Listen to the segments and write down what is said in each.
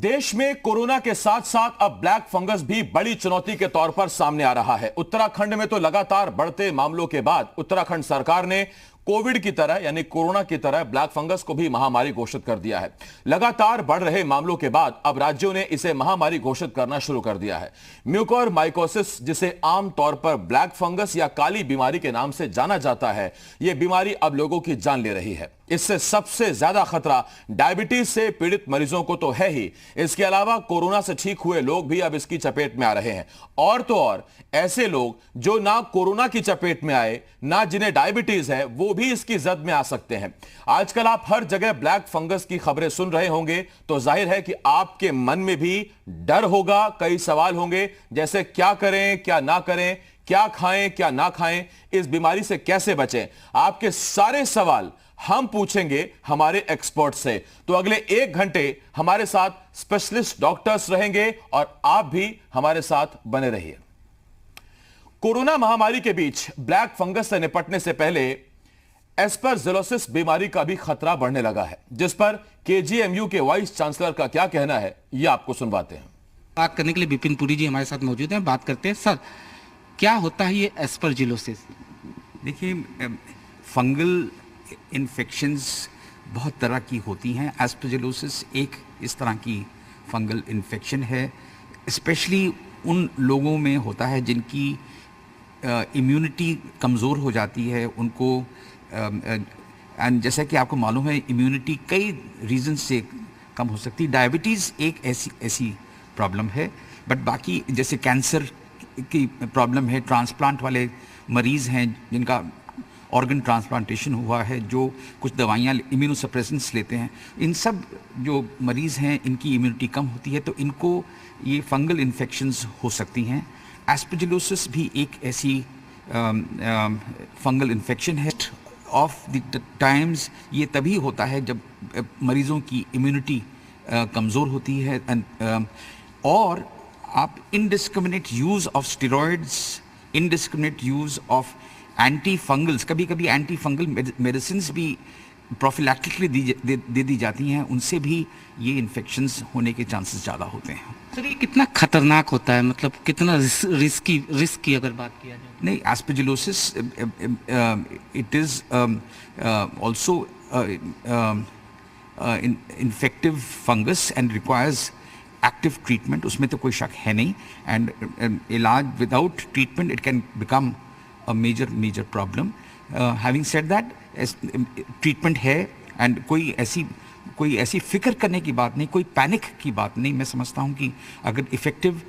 देश में कोरोना के साथ साथ अब ब्लैक फंगस भी बड़ी चुनौती के तौर पर सामने आ रहा है। उत्तराखंड में तो लगातार बढ़ते मामलों के बाद उत्तराखंड सरकार ने कोविड की तरह यानी कोरोना की तरह ब्लैक फंगस को भी महामारी घोषित कर दिया है। लगातार बढ़ रहे मामलों के बाद अब राज्यों ने इसे महामारी घोषित करना शुरू कर दिया है। म्यूकोरमाइकोसिस, जिसे आमतौर पर ब्लैक फंगस या काली बीमारी के नाम से जाना जाता है, यह बीमारी अब लोगों की जान ले रही है। इससे सबसे ज्यादा खतरा डायबिटीज से पीड़ित मरीजों को तो है ही, इसके अलावा कोरोना से ठीक हुए लोग भी अब इसकी चपेट में आ रहे हैं। और तो और ऐसे लोग जो ना कोरोना की चपेट में आए, ना जिन्हें डायबिटीज है, वो भी इसकी जद में आ सकते हैं। आजकल आप हर जगह ब्लैक फंगस की खबरें सुन रहे होंगे तो जाहिर है कि आपके मन में भी डर होगा, कई सवाल होंगे, जैसे क्या करें, क्या ना करें, क्या खाएं, क्या ना खाएं, इस बीमारी से कैसे बचें। आपके सारे सवाल हम पूछेंगे हमारे एक्सपर्ट से। तो अगले 1 घंटे हमारे साथ स्पेशलिस्ट डॉक्टर्स रहेंगे और आप भी हमारे साथ बने रहिए। कोरोना महामारी के बीच ब्लैक फंगस से निपटने से पहले एस्परजिलोसिस बीमारी का भी खतरा बढ़ने लगा है, जिस पर केजीएमयू के वाइस चांसलर का क्या कहना है, यह आपको सुनवाते हैं। बात करने के लिए विपिन पुरी जी हमारे साथ मौजूद हैं। बात करते हैं, सर क्या होता है ये एस्परजिलोसिस? देखिए, फंगल इन्फेक्शंस बहुत तरह की होती हैं। एस्परजिलोसिस एक इस तरह की फंगल इन्फेक्शन है, स्पेशली उन लोगों में होता है जिनकी इम्यूनिटी कमज़ोर हो जाती है, उनको एंड जैसा कि आपको मालूम है इम्यूनिटी कई रीज़न से कम हो सकती है। डायबिटीज़ एक ऐसी प्रॉब्लम है, बट बाकी जैसे कैंसर की प्रॉब्लम है, ट्रांसप्लांट वाले मरीज़ हैं जिनका ऑर्गन ट्रांसप्लांटेशन हुआ है, जो कुछ दवाइयाँ इम्यूनोसप्रेसेंट्स लेते हैं, इन सब जो मरीज़ हैं इनकी इम्यूनिटी कम होती है, तो इनको ये फंगल इन्फेक्शंस हो सकती हैं। एस्परजिलोसिस भी एक ऐसी फंगल इन्फेक्शन है। ऑफ द टाइम्स ये तभी होता है जब मरीज़ों की इम्यूनिटी कमज़ोर होती है और आप indiscriminate use of steroids, indiscriminate use of anti fungals, कभी कभी एंटी फंगल मेडिसिन्स भी प्रोफिलैक्टिकली दे दी जाती हैं, उनसे भी ये इन्फेक्शंस होने के चांसेस ज़्यादा होते हैं। सर ये कितना खतरनाक होता है, मतलब कितना रिस्क की अगर बात किया जाए? नहीं, aspergillosis it is also infective fungus and requires active treatment, उसमें तो कोई शक है नहीं। एंड इलाज without treatment it can become a major problem. Having said that, treatment है एंड कोई ऐसी फिक्र करने की बात नहीं, कोई पैनिक की बात नहीं। मैं समझता हूँ कि अगर effective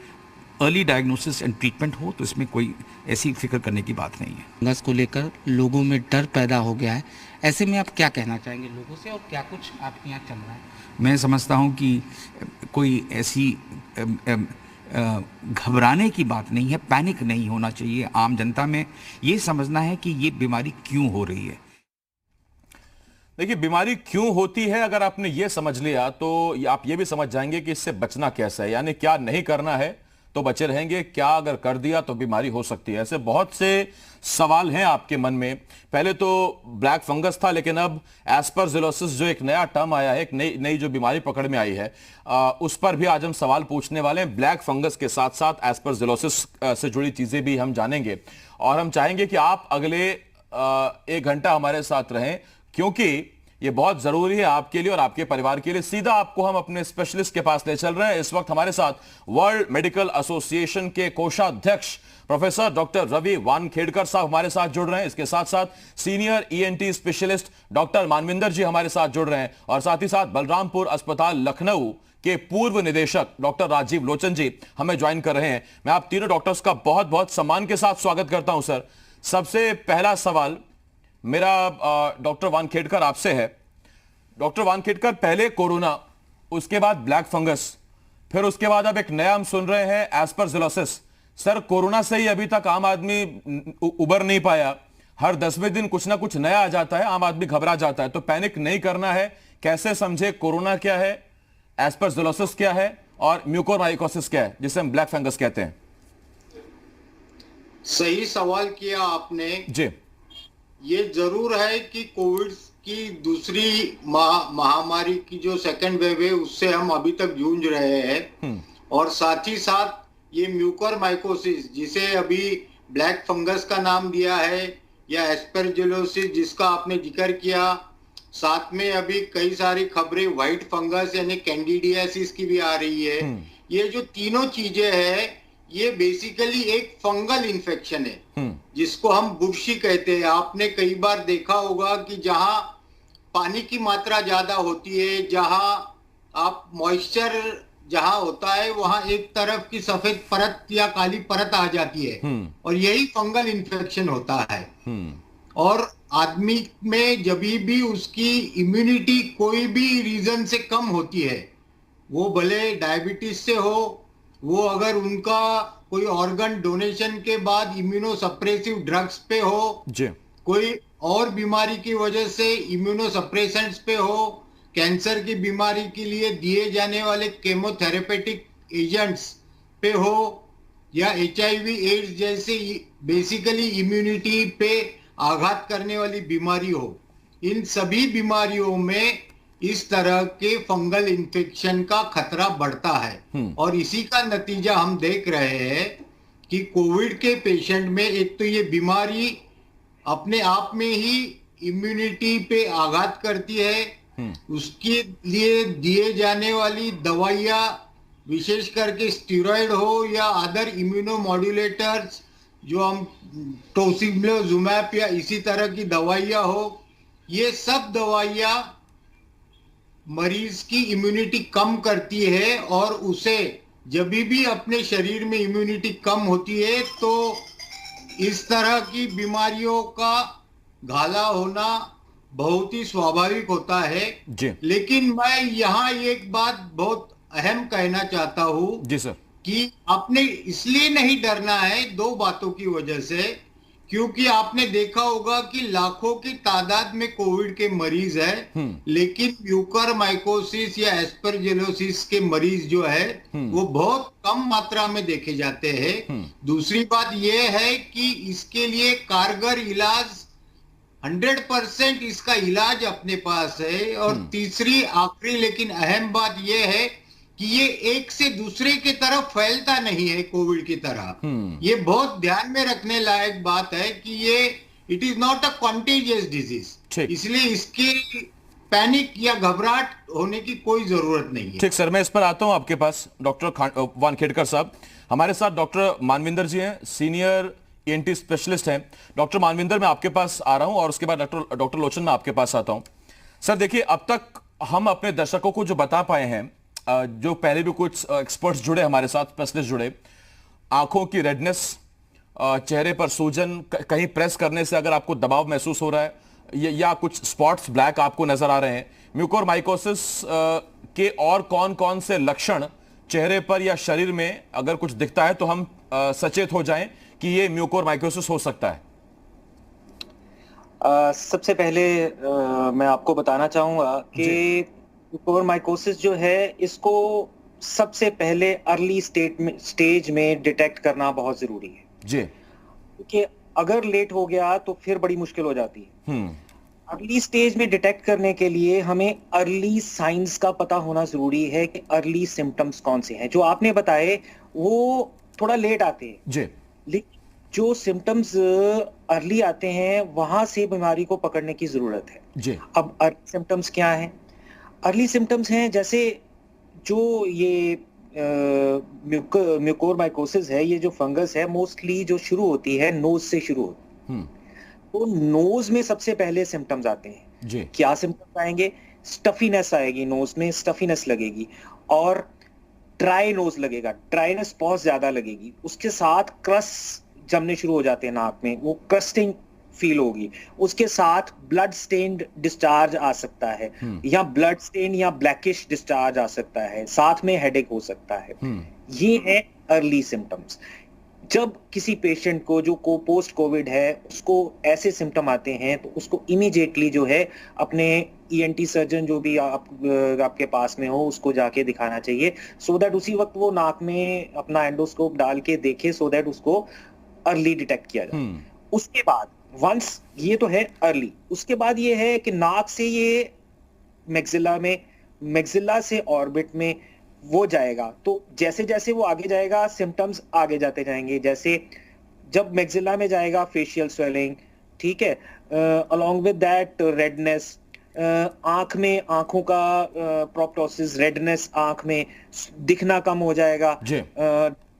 early diagnosis and treatment हो तो इसमें कोई ऐसी फिक्र करने की बात नहीं है। फंगस को लेकर लोगों में डर पैदा हो गया है, ऐसे में आप क्या कहना चाहेंगे लोगों से और क्या कुछ आपके यहाँ चल रहा है? मैं समझता हूँ कि कोई ऐसी घबराने की बात नहीं है, पैनिक नहीं होना चाहिए। आम जनता में ये समझना है कि ये बीमारी क्यों हो रही है। देखिए, बीमारी क्यों होती है अगर आपने ये समझ लिया तो आप ये भी समझ जाएंगे कि इससे बचना कैसे है, यानी क्या नहीं करना है तो बचे रहेंगे, क्या अगर कर दिया तो बीमारी हो सकती है। ऐसे बहुत से सवाल हैं आपके मन में। पहले तो ब्लैक फंगस था, लेकिन अब एस्परजिलोसिस जो एक नया टर्म आया है, एक नई जो बीमारी पकड़ में आई है, उस पर भी आज हम सवाल पूछने वाले हैं। ब्लैक फंगस के साथ साथ एस्परजिलोसिस से जुड़ी चीजें भी हम जानेंगे और हम चाहेंगे कि आप अगले 1 घंटा हमारे साथ रहें, क्योंकि ये बहुत जरूरी है आपके लिए और आपके परिवार के लिए। सीधा आपको हम अपने स्पेशलिस्ट के पास ले चल रहे हैं। इस वक्त हमारे साथ वर्ल्ड मेडिकल एसोसिएशन के कोषाध्यक्ष प्रोफेसर डॉक्टर रवि वानखेड़कर साहब हमारे साथ जुड़ रहे हैं। इसके साथ साथ senior ENT specialist doctor Manvinder ji हमारे साथ जुड़ रहे हैं और साथ ही साथ बलरामपुर अस्पताल लखनऊ के पूर्व निदेशक डॉक्टर राजीव लोचन जी हमें ज्वाइन कर रहे हैं। मैं आप तीनों डॉक्टर्स का बहुत बहुत सम्मान के साथ स्वागत करता हूं। सर, सबसे पहला सवाल मेरा डॉक्टर वानखेड़कर आपसे है। डॉक्टर वानखेड़कर, पहले कोरोना, उसके बाद ब्लैक फंगस, फिर उसके बाद अब एक नया हम सुन रहे हैं एस्परजिलोसिस। सर, कोरोना से ही अभी तक आम आदमी उबर नहीं पाया, हर 10वें दिन कुछ ना कुछ नया आ जाता है, आम आदमी घबरा जाता है। तो पैनिक नहीं करना है, कैसे समझे कोरोना क्या है, एस्परजिलोसिस क्या है और म्यूकोरमाइकोसिस क्या है, जिसे हम ब्लैक फंगस कहते हैं? सही सवाल किया आपने जी। ये जरूर है कि कोविड की दूसरी महामारी की जो सेकेंड वेव है उससे हम अभी तक जूझ रहे हैं, और साथ ही साथ ये म्यूकोरमाइकोसिस जिसे अभी ब्लैक फंगस का नाम दिया है, या एस्परजिलोसिस जिसका आपने जिक्र किया, साथ में अभी कई सारी खबरें व्हाइट फंगस यानी कैंडिडियासिस की भी आ रही है। ये जो तीनों चीजें हैं ये बेसिकली एक फंगल इन्फेक्शन है जिसको हम बुरशी कहते हैं। आपने कई बार देखा होगा कि जहां पानी की मात्रा ज्यादा होती है, जहां आप मॉइस्चर जहां होता है वहां एक तरफ की सफेद परत या काली परत आ जाती है, और यही फंगल इन्फेक्शन होता है। और आदमी में जब भी उसकी इम्यूनिटी कोई भी रीजन से कम होती है, वो भले डायबिटीज से हो, वो अगर उनका कोई ऑर्गन डोनेशन के बाद इम्यूनोसप्रेसिव ड्रग्स पे हो, कोई और बीमारी की वजह से इम्यूनोसप्रेसेंट्स पे हो, कैंसर की बीमारी के लिए दिए जाने वाले केमोथेरेपेटिक एजेंट्स पे हो, या HIV एड्स जैसे बेसिकली इम्यूनिटी पे आघात करने वाली बीमारी हो, इन सभी बीमारियों में इस तरह के फंगल इन्फेक्शन का खतरा बढ़ता है। और इसी का नतीजा हम देख रहे हैं कि कोविड के पेशेंट में एक तो ये बीमारी अपने आप में ही इम्यूनिटी पे आघात करती है, उसके लिए दिए जाने वाली दवाइयाँ विशेष करके स्टीरॉयड हो या अदर इम्यूनोमॉड्यूलेटर्स जो हम टोसिलिजुमैब या इसी तरह की दवाइयाँ हो, ये सब दवाइयाँ मरीज की इम्यूनिटी कम करती है, और उसे जब भी अपने शरीर में इम्यूनिटी कम होती है तो इस तरह की बीमारियों का घाला होना बहुत ही स्वाभाविक होता है जी। लेकिन मैं यहाँ एक बात बहुत अहम कहना चाहता हूँ जी सर, कि आपने इसलिए नहीं डरना है दो बातों की वजह से, क्योंकि आपने देखा होगा कि लाखों की तादाद में कोविड के मरीज हैं, लेकिन म्यूकरमाइकोसिस या एस्परजिलोसिस के मरीज जो है वो बहुत कम मात्रा में देखे जाते हैं। दूसरी बात यह है कि इसके लिए कारगर इलाज 100% इसका इलाज अपने पास है। और तीसरी आखिरी लेकिन अहम बात यह है कि ये एक से दूसरे की तरफ फैलता नहीं है कोविड की तरह। ये बहुत ध्यान में रखने लायक बात है कि ये it is not a contagious disease, इसलिए इसके पैनिक या घबराहट होने की कोई जरूरत नहीं है। ठीक सर, मैं इस पर आता हूं आपके पास। डॉक्टर वानखेड़कर साहब हमारे साथ, डॉक्टर मानविंदर जी हैं, सीनियर ENT स्पेशलिस्ट हैं। डॉक्टर मानविंदर मैं आपके पास आ रहा हूं और उसके बाद डॉक्टर लोचन मैं आपके पास आता हूं। सर देखिए, अब तक हम अपने दर्शकों को जो बता पाए हैं, जो पहले भी कुछ एक्सपर्ट्स जुड़े हमारे साथ, स्पेशलिस्ट जुड़े, आंखों की रेडनेस, चेहरे पर सूजन, कहीं प्रेस करने से अगर आपको दबाव महसूस हो रहा है या कुछ स्पॉट्स ब्लैक आपको नजर आ रहे हैं, म्यूकोरमाइकोसिस के और कौन कौन से लक्षण चेहरे पर या शरीर में अगर कुछ दिखता है तो हम सचेत हो जाएं कि ये म्यूकोरमाइकोसिस हो सकता है। सबसे पहले मैं आपको बताना चाहूंगा कि म्यूकोरमाइकोसिस जो है इसको सबसे पहले अर्ली स्टेज में डिटेक्ट करना बहुत जरूरी है जी, क्योंकि अगर लेट हो गया तो फिर बड़ी मुश्किल हो जाती है। अर्ली स्टेज में डिटेक्ट करने के लिए हमें अर्ली साइंस का पता होना जरूरी है कि अर्ली सिम्टम्स कौन से हैं। जो आपने बताए वो थोड़ा लेट आते हैं जी, लेकिन जो सिम्टम्स अर्ली आते हैं वहां से बीमारी को पकड़ने की जरूरत है जी। अब अर्ली सिम्टम्स क्या हैं? अर्ली सिम्टम्स हैं जैसे जो ये म्यूकोरमाइकोसिस है, ये जो फंगस है मोस्टली जो शुरू होती है नोज से शुरू होती है। तो नोज में सबसे पहले सिम्टम्स आते हैं जी। क्या सिम्टम्स आएंगे? स्टफीनेस आएगी, नोज में स्टफीनेस लगेगी और ड्राई नोज लगेगा, ड्राइनेस बहुत ज्यादा लगेगी। उसके साथ क्रस जमने शुरू हो जाते हैं नाक में, वो क्रस्टिंग फील होगी। उसके साथ ब्लड स्टेन्ड डिस्चार्ज आ सकता है या ब्लड स्टेन या ब्लैकिश डिस्चार्ज आ सकता है, साथ में हेडेक हो सकता है। ये है अर्ली सिम्टम्स। जब किसी पेशेंट को जो पोस्ट कोविड है उसको ऐसे सिम्टम आते हैं तो उसको इमीडिएटली जो है अपने ENT सर्जन जो भी आपके पास में हो उसको जाके दिखाना चाहिए, सो दैट उसी वक्त वो नाक में अपना एंडोस्कोप डाल के देखे, सो दैट उसको अर्ली डिटेक्ट किया जाए। उसके बाद वंस ये तो है अर्ली, उसके बाद ये है कि नाक से ये मैक्सिला में, मैक्सिला से ऑर्बिट में वो जाएगा। तो जैसे जैसे वो आगे जाएगा सिम्टम्स आगे जाते जाएंगे। जैसे जब मैक्सिला में जाएगा फेशियल स्वेलिंग, ठीक है, अलोंग विद दैट रेडनेस, आंख में आंखों का प्रोप्टोसिस, रेडनेस आंख में, दिखना कम हो जाएगा, जी।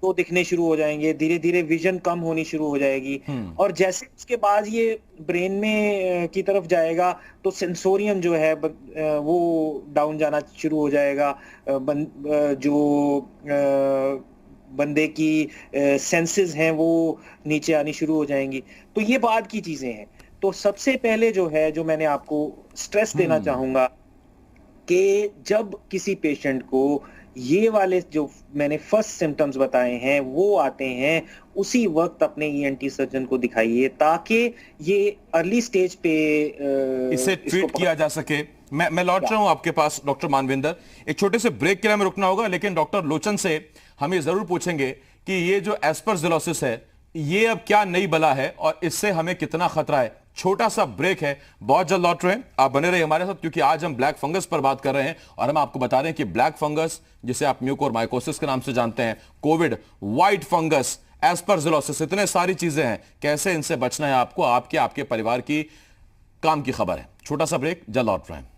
तो दिखने शुरू हो जाएंगे, धीरे धीरे विजन कम होनी शुरू हो जाएगी। और जैसे उसके बाद ये ब्रेन में की तरफ जाएगा तो सेंसोरियम जो है वो डाउन जाना शुरू हो जाएगा। जो बंदे की सेंसेस हैं वो नीचे आनी शुरू हो जाएंगी। तो ये बाद की चीजें हैं। तो सबसे पहले जो है, जो मैंने आपको स्ट्रेस देना चाहूंगा कि जब किसी पेशेंट को ये वाले जो मैंने फर्स्ट सिम्टम्स बताए हैं वो आते हैं, उसी वक्त अपने ईएनटी सर्जन को दिखाइए, ताकि ये अर्ली स्टेज पे इसे इसको ट्रीट किया जा सके। मैं लौट रहा हूं आपके पास डॉक्टर मानविंदर। एक छोटे से ब्रेक के लिए हमें रुकना होगा, लेकिन डॉक्टर लोचन से हम ये जरूर पूछेंगे कि ये जो एस्परजिलोसिस है ये अब क्या नई बला है और इससे हमें कितना खतरा है। छोटा सा ब्रेक है, बहुत जल्द लौट रहे हैं, आप बने रहिए हमारे साथ, क्योंकि आज हम ब्लैक फंगस पर बात कर रहे हैं और हम आपको बता रहे हैं कि ब्लैक फंगस, जिसे आप म्यूकोरमाइकोसिस के नाम से जानते हैं, कोविड, व्हाइट फंगस, एस्परजिलोसिस, इतने सारी चीजें हैं, कैसे इनसे बचना है आपको, आपके आपके परिवार की काम की खबर है। छोटा सा ब्रेक, जल्द लौट रहे हैं।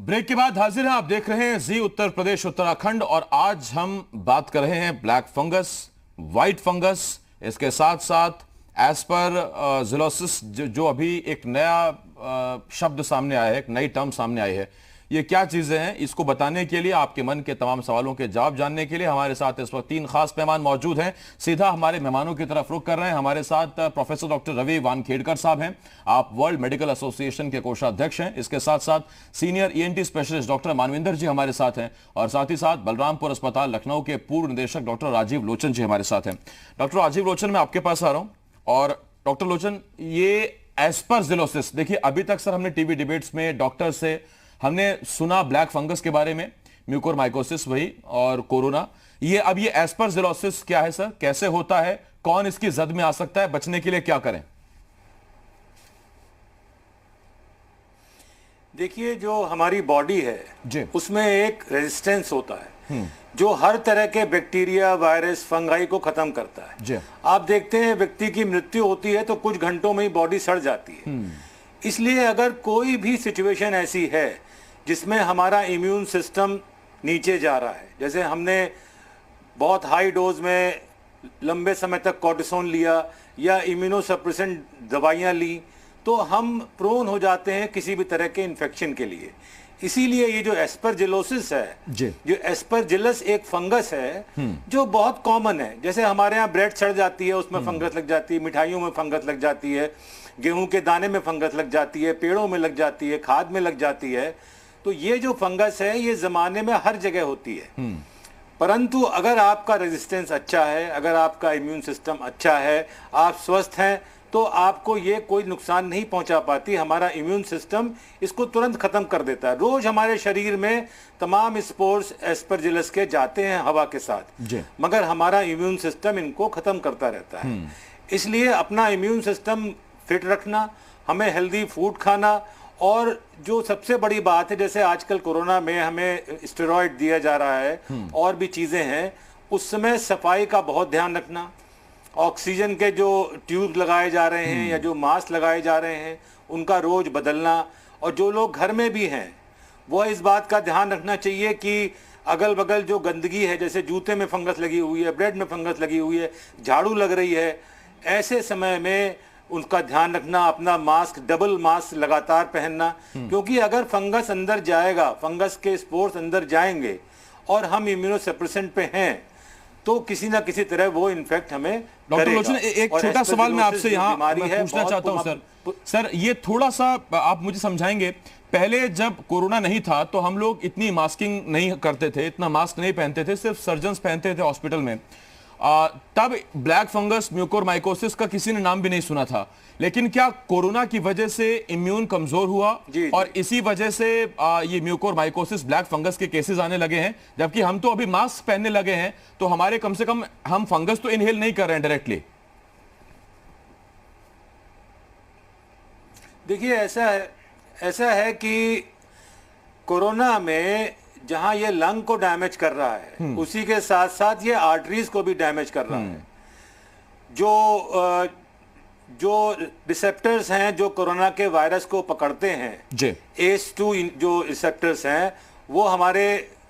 ब्रेक के बाद हाजिर हैं, आप देख रहे हैं जी उत्तर प्रदेश उत्तराखंड, और आज हम बात कर रहे हैं ब्लैक फंगस, व्हाइट फंगस, इसके साथ साथ एस्परजिलोसिस, जो अभी एक नया शब्द सामने आया है, एक नई टर्म सामने आई है। ये क्या चीजें हैं, इसको बताने के लिए, आपके मन के तमाम सवालों के जवाब जानने के लिए हमारे साथ इस वक्त 3 खास मेहमान मौजूद हैं। सीधा हमारे मेहमानों की तरफ रुख कर रहे हैं। हमारे साथ प्रोफेसर डॉक्टर रवि वानखेड़कर साहब हैं, आप वर्ल्ड मेडिकल एसोसिएशन के कोषाध्यक्ष हैं। इसके साथ साथ senior ENT specialist doctor Manvinder ji हमारे साथ हैं, और साथ ही साथ बलरामपुर अस्पताल लखनऊ के पूर्व निदेशक डॉक्टर राजीव लोचन जी हमारे साथ हैं। डॉक्टर राजीव लोचन, मैं आपके पास आ रहा हूं। और डॉक्टर लोचन, ये एस्परजिलोसिस, देखिए अभी तक सर हमने टीवी डिबेट्स में डॉक्टर से हमने सुना ब्लैक फंगस के बारे में, म्यूकोरमाइकोसिस वही, और कोरोना। अब ये एस्परजिलोसिस क्या है सर, कैसे होता है, कौन इसकी जद में आ सकता है, बचने के लिए क्या करें? देखिए, जो हमारी बॉडी है जी, उसमें एक रेजिस्टेंस होता है जो हर तरह के बैक्टीरिया, वायरस, फंगाई को खत्म करता है जी। आप देखते हैं व्यक्ति की मृत्यु होती है तो कुछ घंटों में ही बॉडी सड़ जाती है। इसलिए अगर कोई भी सिचुएशन ऐसी है जिसमें हमारा इम्यून सिस्टम नीचे जा रहा है, जैसे हमने बहुत हाई डोज में लंबे समय तक कॉर्टिसोन लिया या इम्यूनोसप्रेसेंट दवाइयाँ ली, तो हम प्रोन हो जाते हैं किसी भी तरह के इन्फेक्शन के लिए। इसीलिए ये जो एस्परजिलोसिस है, जो एस्परजिलस एक फंगस है जो बहुत कॉमन है। जैसे हमारे यहाँ ब्रेड सड़ जाती है, उसमें फंगस लग जाती है, मिठाइयों में फंगस लग जाती है, गेहूं के दाने में फंगस लग जाती है, पेड़ों में लग जाती है, खाद में लग जाती है। तो ये जो फंगस है ये जमाने में हर जगह होती है। परंतु अगर आपका रेजिस्टेंस अच्छा है, अगर आपका इम्यून सिस्टम अच्छा है, आप स्वस्थ हैं, तो आपको ये कोई नुकसान नहीं पहुंचा पाती। हमारा इम्यून सिस्टम इसको तुरंत खत्म कर देता है। रोज हमारे शरीर में तमाम स्पोर्स एस्परजिलस के जाते हैं हवा के साथ, मगर हमारा इम्यून सिस्टम इनको खत्म करता रहता है। इसलिए अपना इम्यून सिस्टम फिट रखना, हमें हेल्दी फूड खाना, और जो सबसे बड़ी बात है, जैसे आजकल कोरोना में हमें स्टेरॉइड दिया जा रहा है और भी चीज़ें हैं, उस समय सफाई का बहुत ध्यान रखना। ऑक्सीजन के जो ट्यूब लगाए जा रहे हैं या जो मास्क लगाए जा रहे हैं उनका रोज बदलना, और जो लोग घर में भी हैं वो इस बात का ध्यान रखना चाहिए कि अगल बगल जो गंदगी है, जैसे जूते में फंगस लगी हुई है, ब्रेड में फंगस लगी हुई है, झाड़ू लग रही है, ऐसे समय में उनका ध्यान रखना। अपना मास्क, डबल मास्क लगातार पहनना, क्योंकि अगर फंगस अंदर जाएगा, फंगस के स्पोर्स अंदर जाएंगे और हम इम्यूनोसप्रेसेंट पे हैं, तो किसी ना किसी तरह वो इन्फेक्ट हमें डॉक्टर लोचन, एक छोटा सवाल मैं आपसे यहाँ पूछना चाहता हूँ सर, ये थोड़ा सा आप मुझे समझाएंगे। पहले जब कोरोना नहीं था तो हम लोग इतनी मास्किंग नहीं करते थे, इतना मास्क नहीं पहनते थे, सिर्फ सर्जन्स पहनते थे हॉस्पिटल में। तब ब्लैक फंगस, म्यूकोरमाइकोसिस का किसी ने नाम भी नहीं सुना था। लेकिन क्या कोरोना की वजह से इम्यून कमजोर हुआ और इसी वजह से ये म्यूकोरमाइकोसिस, ब्लैक फंगस के केसेस आने लगे हैं? जबकि हम तो अभी मास्क पहनने लगे हैं, तो हमारे कम से कम हम फंगस तो इनहेल नहीं कर रहे हैं डायरेक्टली। देखिए, ऐसा है कि कोरोना में जहां ये लंग को डैमेज कर रहा है, उसी के साथ साथ ये आर्टरीज को भी डैमेज कर रहा है। जो रिसेप्टर्स हैं जो कोरोना के वायरस को पकड़ते हैं, ACE2 जो रिसेप्टर्स हैं, वो हमारे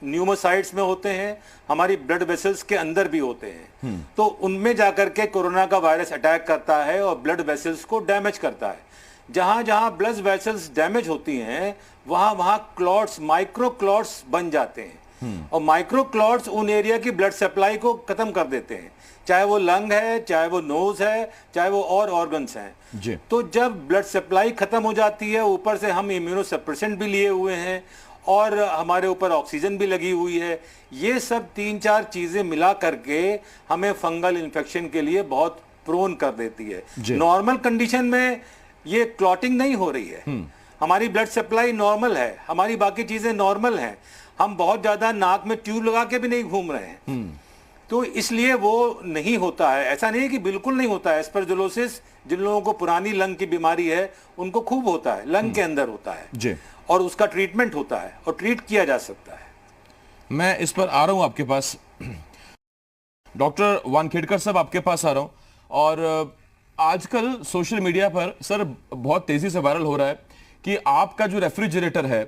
न्यूमोसाइट्स में होते हैं, हमारी ब्लड वेसल्स के अंदर भी होते हैं। तो उनमें जाकर के कोरोना का वायरस अटैक करता है और ब्लड वेसल्स को डैमेज करता है। जहां जहां ब्लड वेसल्स डैमेज होती हैं, वहां वहां क्लॉट्स, माइक्रो क्लॉट्स बन जाते हैं, और माइक्रो क्लॉट्स उन एरिया की ब्लड सप्लाई को खत्म कर देते हैं, चाहे वो लंग है, चाहे वो नोज है, चाहे वो और ऑर्गन्स हैं। तो जब ब्लड सप्लाई खत्म हो जाती है, ऊपर से हम इम्यूनोसप्रेसेंट भी लिए हुए हैं और हमारे ऊपर ऑक्सीजन भी लगी हुई है, ये सब 3-4 चीजें मिला करके हमें फंगल इन्फेक्शन के लिए बहुत प्रोन कर देती है। नॉर्मल कंडीशन में ये क्लॉटिंग नहीं हो रही है, हमारी ब्लड सप्लाई नॉर्मल है, हमारी बाकी चीजें नॉर्मल हैं, हम बहुत ज्यादा नाक में ट्यूब लगा के भी नहीं घूम रहे हैं, तो इसलिए वो नहीं होता है। ऐसा नहीं है कि बिल्कुल नहीं होता है। एस्परजिलोसिस जिन लोगों को पुरानी लंग की बीमारी है उनको खूब होता है, लंग के अंदर होता है और उसका ट्रीटमेंट होता है और ट्रीट किया जा सकता है। मैं इस पर आ रहा हूं आपके पास, डॉक्टर वानखेड़कर साहब आपके पास आ रहा हूं। और आजकल सोशल मीडिया पर सर बहुत तेजी से वायरल हो रहा है कि आपका जो रेफ्रिजरेटर है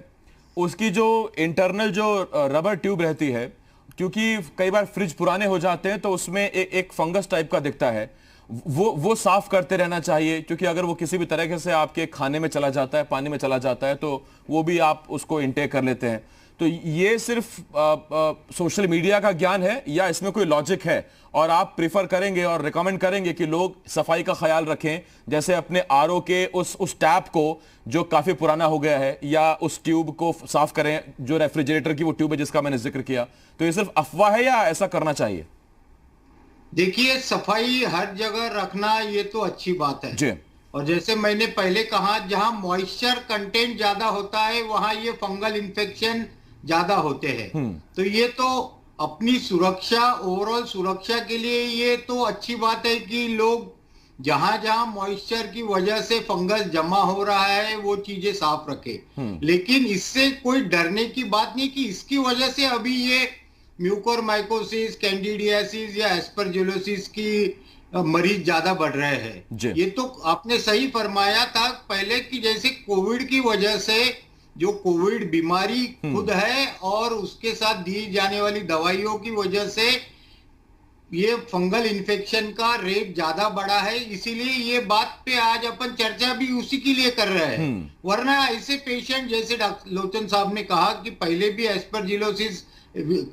उसकी जो इंटरनल जो रबर ट्यूब रहती है, क्योंकि कई बार फ्रिज पुराने हो जाते हैं तो उसमें एक फंगस टाइप का दिखता है, वो साफ करते रहना चाहिए, क्योंकि अगर वो किसी भी तरीके से आपके खाने में चला जाता है, पानी में चला जाता है, तो वो भी आप उसको इंटेक कर लेते हैं। तो ये सिर्फ सोशल मीडिया का ज्ञान है या इसमें कोई लॉजिक है, और आप प्रीफर करेंगे और रिकमेंड करेंगे कि लोग सफाई का ख्याल रखें, जैसे अपने आरओ के उस टैप को जो काफी पुराना हो गया है, या उस ट्यूब को साफ करें जो रेफ्रिजरेटर की वो ट्यूब है जिसका मैंने जिक्र किया? तो ये सिर्फ अफवाह है या ऐसा करना चाहिए? देखिए, सफाई हर जगह रखना ये तो अच्छी बात है जी। और जैसे मैंने पहले कहा, जहां मॉइस्चर कंटेंट ज्यादा होता है वहां ये फंगल इन्फेक्शन ज्यादा होते हैं। तो ये तो अपनी सुरक्षा, ओवरऑल सुरक्षा के लिए ये तो अच्छी बात है कि लोग जहां जहां मॉइस्चर की वजह से फंगस जमा हो रहा है वो चीजें साफ रखें। लेकिन इससे कोई डरने की बात नहीं कि इसकी वजह से अभी ये म्यूकोरमाइकोसिस, कैंडिडियासिस या एस्परजिलोसिस की मरीज ज्यादा बढ़ रहे हैं। ये तो आपने सही फरमाया था पहले कि जैसे कोविड की वजह से, जो कोविड बीमारी खुद है और उसके साथ दी जाने वाली दवाइयों की वजह से ये फंगल इन्फेक्शन का रेट ज्यादा बढ़ा है, इसीलिए ये बात पे आज अपन चर्चा भी उसी के लिए कर रहे हैं। वरना ऐसे पेशेंट, जैसे डॉक्टर लोचन साहब ने कहा कि पहले भी एस्परजिलोसिस,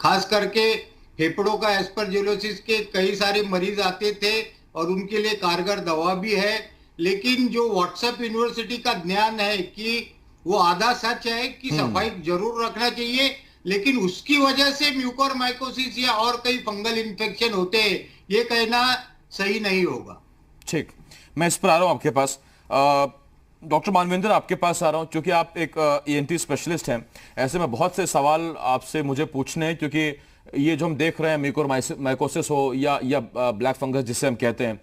खास करके फेफड़ों का एस्परजिलोसिस के कई सारे मरीज आते थे और उनके लिए कारगर दवा भी है। लेकिन जो व्हाट्सएप यूनिवर्सिटी का ज्ञान है कि वो आधा सच है कि सफाई जरूर रखना चाहिए, लेकिन उसकी वजह से म्यूकोरमाइकोसिस या और कई फंगल इन्फेक्शन होते हैं, ये कहना सही नहीं होगा। ठीक, मैं इस पर आ रहा हूं आपके पास। डॉक्टर मानवेंद्र, आपके पास आ रहा हूं, क्योंकि आप एक ईएनटी स्पेशलिस्ट हैं। ऐसे में बहुत से सवाल आपसे मुझे पूछने हैं, क्योंकि ये जो हम देख रहे हैं, म्यूकोरमाइकोसिस हो या ब्लैक फंगस जिसे हम कहते हैं,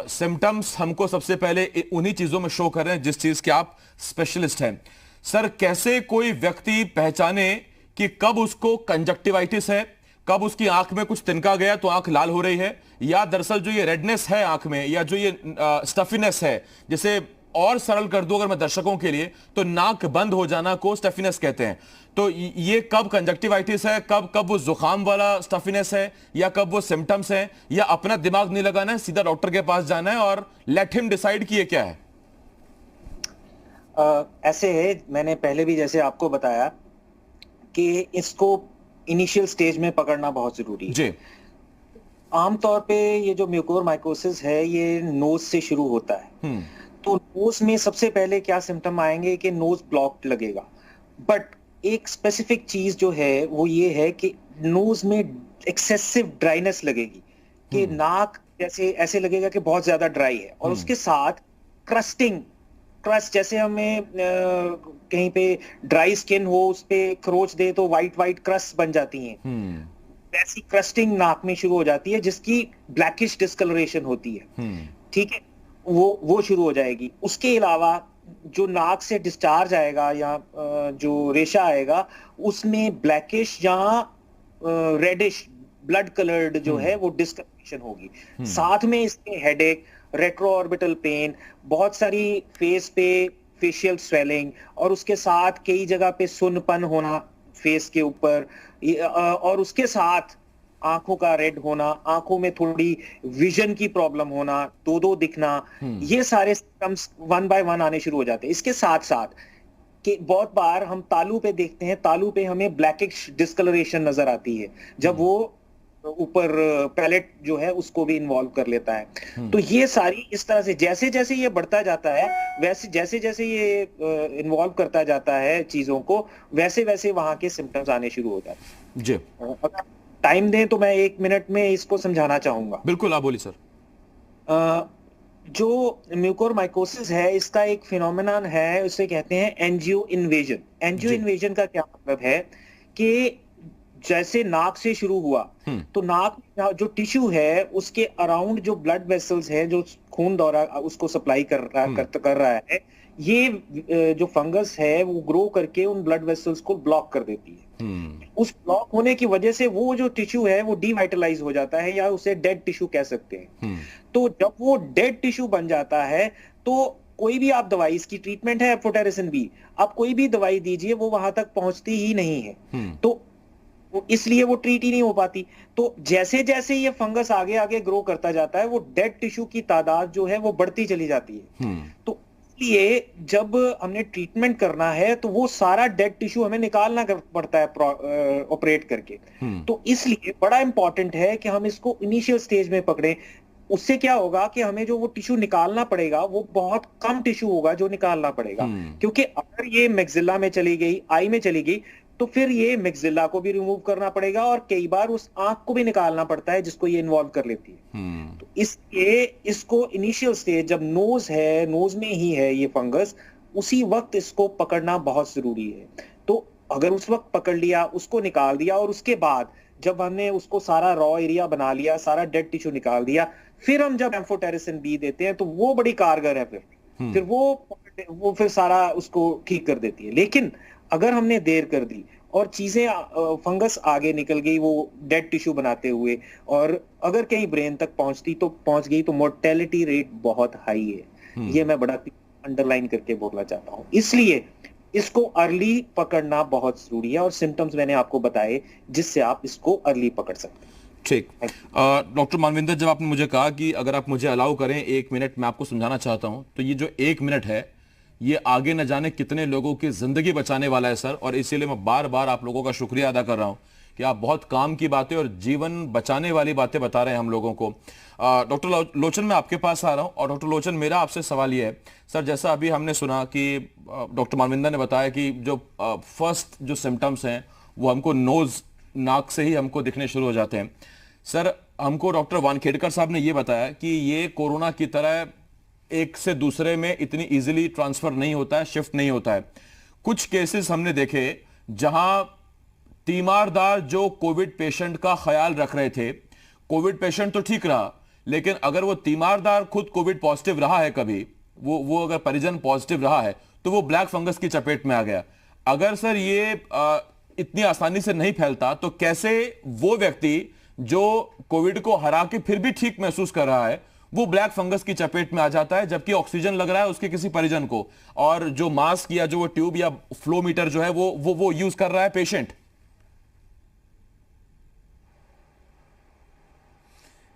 सिम्टम्स हमको सबसे पहले उन्हीं चीजों में शो कर रहे हैं जिस चीज के आप स्पेशलिस्ट हैं। सर, कैसे कोई व्यक्ति पहचाने कि कब उसको कंजक्टिवाइटिस है, कब उसकी आंख में कुछ तिनका गया तो आंख लाल हो रही है, या दरअसल जो ये रेडनेस है आंख में, या जो ये स्टफीनेस है, जिसे और सरल कर दूं अगर मैं दर्शकों के लिए, तो नाक बंद हो जाना को स्टफीनेस कहते हैं। तो ये कब कंजक्टिवाइटिस है, कब वो जुकाम वाला स्टफीनेस है, या कब वो सिम्टम्स है, या अपना दिमाग नहीं लगाना है, सीधा डॉक्टर के पास जाना है और लेट हिम डिसाइड कि ये क्या है? ऐसे है, मैंने पहले भी जैसे आपको बताया कि इसको इनिशियल स्टेज में पकड़ना बहुत जरूरी है। जी। आमतौर पे ये जो म्यूकोरमाइकोसिस है ये नोज से शुरू होता है। तो नोज में सबसे पहले क्या सिम्टम आएंगे कि नोज ब्लॉक्ड लगेगा। बट एक स्पेसिफिक चीज जो है वो ये है कि नोज में एक्सेसिव ड्राइनेस लगेगी, कि नाक जैसे ऐसे लगेगा कि बहुत ज्यादा ड्राई है, और उसके साथ क्रस्ट, जैसे हमें कहीं पे ड्राई स्किन हो, उस पे खरोच दे तो वाइट क्रस्ट बन जाती हैं। वैसी क्रस्टिंग नाक में शुरू हो जाती है जिसकी ब्लैकिश डिस्कलरेशन होती है। ठीक है, वो शुरू हो जाएगी। उसके अलावा जो नाक से डिस्चार्ज आएगा या जो रेशा आएगा उसमें ब्लैकिश या रेडिश ब्लड कलर्ड जो है वो डिस्कलरेशन होगी। साथ में इसके हेडेक, रेट्रोऑर्बिटल पेन, बहुत सारी फेस पे फेशियल स्वेलिंग, और उसके साथ कई जगह पे सुन्नपन होना फेस के ऊपर, और उसके साथ आंखों का रेड होना, आंखों में थोड़ी विजन की प्रॉब्लम होना, दो दिखना, ये सारे सिम्टम्स वन बाय वन आने शुरू हो जाते हैं। इसके साथ साथ कि बहुत बार हम तालू पे देखते हैं, तालू पे हमें ब्लैकिश डिस्कलरेशन नजर आती है जब वो ऊपर पैलेट जो है उसको भी इन्वॉल्व कर लेता है। तो ये सारी इस तरह से जैसे जैसे ये बढ़ता जाता है, वैसे जैसे जैसे ये इन्वॉल्व करता जाता है चीजों को, वैसे वैसे वहां के सिम्टम्स आने शुरू हो जाते हैं। जी, अगर टाइम दें तो मैं 1 मिनट में इसको समझाना चाहूंगा। बिल्कुल, आप बोलिए सर। जो म्यूकोरमाइकोसिस है इसका एक फिनोमेनन है, उसे कहते हैं एंजियो इन्वेजन। एंजियो इन्वेजन का क्या मतलब है कि जैसे नाक से शुरू हुआ तो नाक में जो टिश्यू है उसके अराउंड जो ब्लड वेसल्स है, जो खून दौरा उसको सप्लाई कर रहा है, ये जो फंगस है वो ग्रो करके उन ब्लड वेसल्स को ब्लॉक कर देती है। उस ब्लॉक होने की वजह से वो जो टिश्यू है वो डिवाइटलाइज हो जाता है, या उसे डेड टिश्यू कह सकते हैं। तो जब वो डेड टिश्यू बन जाता है तो कोई भी आप दवाई, इसकी ट्रीटमेंट है एम्फोटेरिसिन बी, आप कोई भी दवाई दीजिए वो वहां तक पहुंचती ही नहीं है, तो इसलिए वो ट्रीट ही नहीं हो पाती। तो जैसे जैसे ये फंगस आगे आगे ग्रो करता जाता है, वो डेड टिश्यू की तादाद जो है वो बढ़ती चली जाती है। तो इसलिए जब हमने ट्रीटमेंट करना है तो वो सारा डेड टिश्यू हमें निकालना पड़ता है ऑपरेट करके। तो इसलिए बड़ा इंपॉर्टेंट है कि हम इसको इनिशियल स्टेज में पकड़ें। उससे क्या होगा कि हमें जो वो टिश्यू निकालना पड़ेगा वो बहुत कम टिश्यू होगा जो निकालना पड़ेगा, क्योंकि अगर ये मैक्सिला में चली गई, आई में चली गई, तो फिर ये मैक्सिला को भी रिमूव करना पड़ेगा और कई बार उस आंख को भी निकालना पड़ता है जिसको ये इन्वॉल्व कर लेती है। तो इसलिए इसको इनिशियल स्टेज जब नोज है, नोज में ही है ये फंगस, उसी वक्त इसको पकड़ना बहुत जरूरी है। तो अगर उस वक्त पकड़ लिया, उसको निकाल दिया, और उसके बाद जब हमने उसको सारा रॉ एरिया बना लिया, सारा डेड टिश्यू निकाल दिया, फिर हम जब एम्फोटेरिसिन बी देते हैं तो वो बड़ी कारगर है। फिर वो फिर सारा उसको ठीक कर देती है। लेकिन अगर हमने देर कर दी और चीजें फंगस आगे निकल गई वो डेड टिश्यू बनाते हुए, और अगर कहीं ब्रेन तक पहुंच गई तो मोर्टेलिटी रेट बहुत हाई है। ये मैं बड़ा अंडरलाइन करके बोलना चाहता हूं। इसलिए इसको अर्ली पकड़ना बहुत जरूरी है, और सिम्टम्स मैंने आपको बताए जिससे आप इसको अर्ली पकड़ सकते हैं। ठीक। डॉक्टर मानविंदर, जब आपने मुझे कहा कि अगर आप मुझे अलाउ करें 1 मिनट मैं आपको समझाना चाहता हूं, तो ये जो 1 मिनट है ये आगे न जाने कितने लोगों की जिंदगी बचाने वाला है सर। और इसीलिए मैं बार बार आप लोगों का शुक्रिया अदा कर रहा हूं कि आप बहुत काम की बातें और जीवन बचाने वाली बातें बता रहे हैं हम लोगों को। डॉक्टर लोचन, मैं आपके पास आ रहा हूं। और डॉक्टर लोचन, मेरा आपसे सवाल यह है सर, जैसा अभी हमने सुना कि डॉक्टर मानविंदर ने बताया कि जो फर्स्ट जो सिम्टम्स हैं वो हमको नोज, नाक से ही हमको दिखने शुरू हो जाते हैं। सर, हमको डॉक्टर वानखेड़कर साहब ने ये बताया कि ये कोरोना की तरह एक से दूसरे में इतनी इजीली ट्रांसफर नहीं होता है, शिफ्ट नहीं होता है। कुछ केसेस हमने देखे जहां तीमारदार जो कोविड पेशेंट का ख्याल रख रहे थे, कोविड पेशेंट तो ठीक रहा, लेकिन अगर वो तीमारदार खुद कोविड पॉजिटिव रहा है, कभी वो अगर परिजन पॉजिटिव रहा है, तो वो ब्लैक फंगस की चपेट में आ गया। अगर सर ये इतनी आसानी से नहीं फैलता, तो कैसे वो व्यक्ति जो कोविड को हरा के फिर भी ठीक महसूस कर रहा है, वो ब्लैक फंगस की चपेट में आ जाता है, जबकि ऑक्सीजन लग रहा है उसके किसी परिजन को, और जो मास्क या जो वो ट्यूब या फ्लो मीटर जो है वो यूज कर रहा है पेशेंट?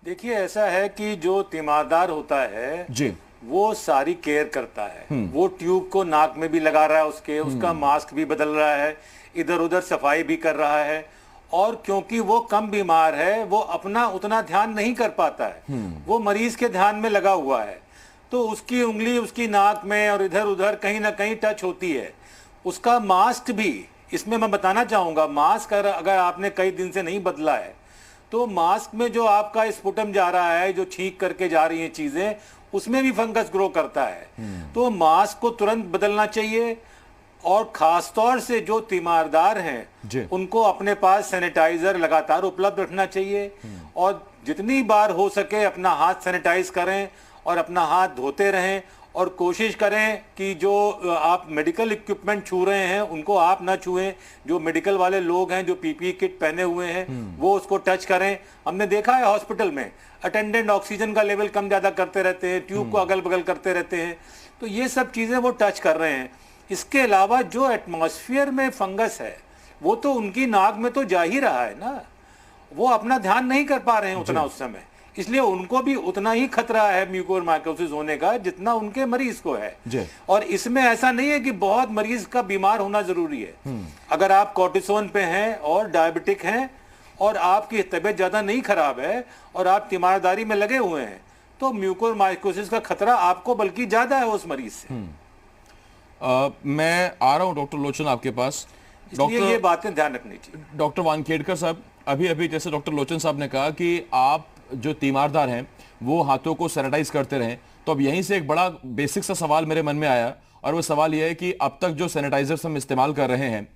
देखिए, ऐसा है कि जो तीमारदार होता है जी, वो सारी केयर करता है। वो ट्यूब को नाक में भी लगा रहा है, उसका मास्क भी बदल रहा है, इधर उधर सफाई भी कर रहा है। और क्योंकि वो कम बीमार है, वो अपना उतना ध्यान नहीं कर पाता है, वो मरीज के ध्यान में लगा हुआ है, तो उसकी उंगली उसकी नाक में और इधर उधर कहीं ना कहीं टच होती है। उसका मास्क भी, इसमें मैं बताना चाहूँगा, मास्क अगर आपने कई दिन से नहीं बदला है, तो मास्क में जो आपका स्पुटम जा रहा है, जो छींक करके जा रही हैं चीज़ें, उसमें भी फंगस ग्रो करता है। तो मास्क को तुरंत बदलना चाहिए। और खासतौर से जो तीमारदार हैं उनको अपने पास सैनिटाइजर लगातार उपलब्ध रखना चाहिए, और जितनी बार हो सके अपना हाथ सैनिटाइज करें और अपना हाथ धोते रहें, और कोशिश करें कि जो आप मेडिकल इक्विपमेंट छू रहे हैं उनको आप ना छुएं। जो मेडिकल वाले लोग हैं जो पीपीई किट पहने हुए हैं वो उसको टच करें। हमने देखा है हॉस्पिटल में अटेंडेंट ऑक्सीजन का लेवल कम ज़्यादा करते रहते हैं, ट्यूब को अगल बगल करते रहते हैं, तो ये सब चीज़ें वो टच कर रहे हैं। इसके अलावा जो एटमॉस्फेयर में फंगस है वो तो उनकी नाक में तो जा ही रहा है ना, वो अपना ध्यान नहीं कर पा रहे हैं उतना उस समय, इसलिए उनको भी उतना ही खतरा है म्यूकोरमाइकोसिस होने का जितना उनके मरीज को है। और इसमें ऐसा नहीं है कि बहुत मरीज का बीमार होना जरूरी है। अगर आप कॉर्टिसोन पे हैं और डायबिटिक हैं और आपकी तबीयत ज्यादा नहीं खराब है और आप तीमारदारी में लगे हुए हैं, तो म्यूकोरमाइकोसिस का खतरा आपको बल्कि ज्यादा है उस मरीज से। मैं आ रहा हूं डॉक्टर लोचन आपके पास। डॉक्टर, ये बातें ध्यान रखनी चाहिए। डॉक्टर वानखेड़कर साहब, अभी जैसे डॉक्टर लोचन साहब ने कहा कि आप जो तीमारदार हैं वो हाथों को सैनिटाइज करते रहें, तो अब यहीं से एक बड़ा बेसिक सा सवाल मेरे मन में आया, और वो सवाल ये है कि अब तक जो सैनिटाइजर्स हम इस्तेमाल कर रहे हैं